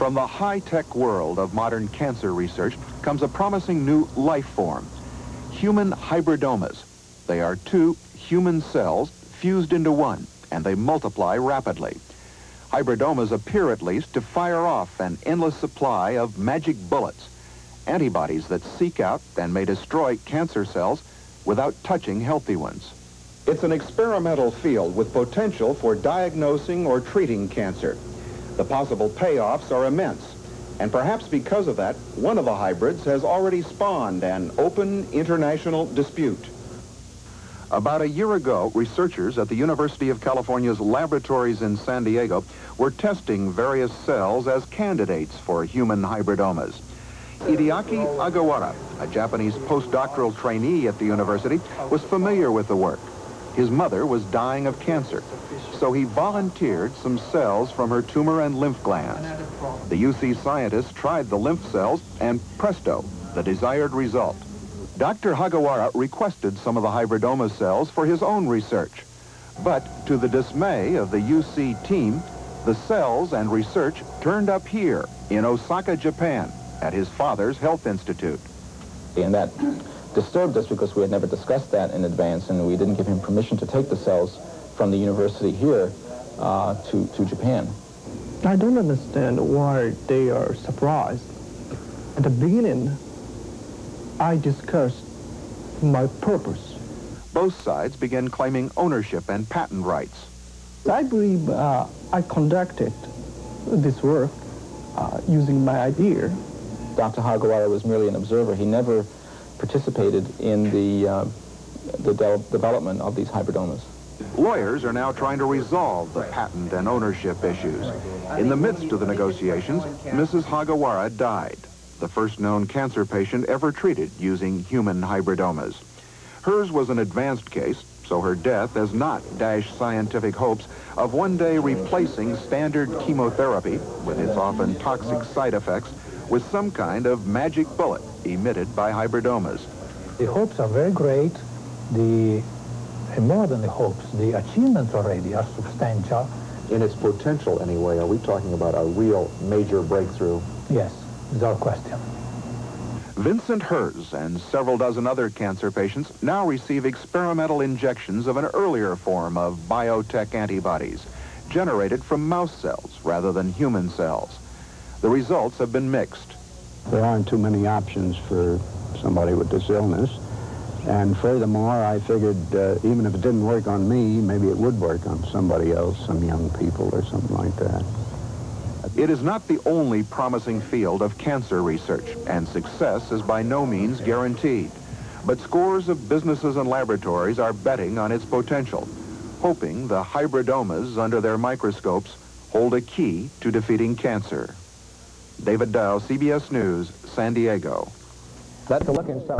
From the high-tech world of modern cancer research comes a promising new life form, human hybridomas. They are two human cells fused into one, and they multiply rapidly. Hybridomas appear at least to fire off an endless supply of magic bullets, antibodies that seek out and may destroy cancer cells without touching healthy ones. It's an experimental field with potential for diagnosing or treating cancer. The possible payoffs are immense, and perhaps because of that, one of the hybrids has already spawned an open international dispute. About a year ago, researchers at the University of California's laboratories in San Diego were testing various cells as candidates for human hybridomas. Hideaki Agawara, a Japanese postdoctoral trainee at the university, was familiar with the work. His mother was dying of cancer, so he volunteered some cells from her tumor and lymph glands. The UC scientists tried the lymph cells, and presto, the desired result. Dr. Hagawara requested some of the hybridoma cells for his own research. But to the dismay of the UC team, the cells and research turned up here in Osaka, Japan, at his father's health institute. And that disturbed us because we had never discussed that in advance, and we didn't give him permission to take the cells from the university here to Japan. I don't understand why they are surprised. At the beginning, I discussed my purpose. Both sides began claiming ownership and patent rights. I believe I conducted this work using my idea. Dr. Hagawara was merely an observer. He never participated in the development of these hybridomas. Lawyers are now trying to resolve the patent and ownership issues. In the midst of the negotiations, Mrs. Hagawara died, the first known cancer patient ever treated using human hybridomas. Hers was an advanced case, so her death has not dashed scientific hopes of one day replacing standard chemotherapy, with its often toxic side effects, with some kind of magic bullet emitted by hybridomas. The hopes are very great. And more than the hopes, the achievements already are substantial. In its potential, anyway, are we talking about a real major breakthrough? Yes, without question. Vincent Herz and several dozen other cancer patients now receive experimental injections of an earlier form of biotech antibodies, generated from mouse cells rather than human cells. The results have been mixed. There aren't too many options for somebody with this illness. And furthermore, I figured even if it didn't work on me, maybe it would work on somebody else, some young people or something like that. It is not the only promising field of cancer research, and success is by no means guaranteed. But scores of businesses and laboratories are betting on its potential, hoping the hybridomas under their microscopes hold a key to defeating cancer. David Dow, CBS News, San Diego. That's a look inside.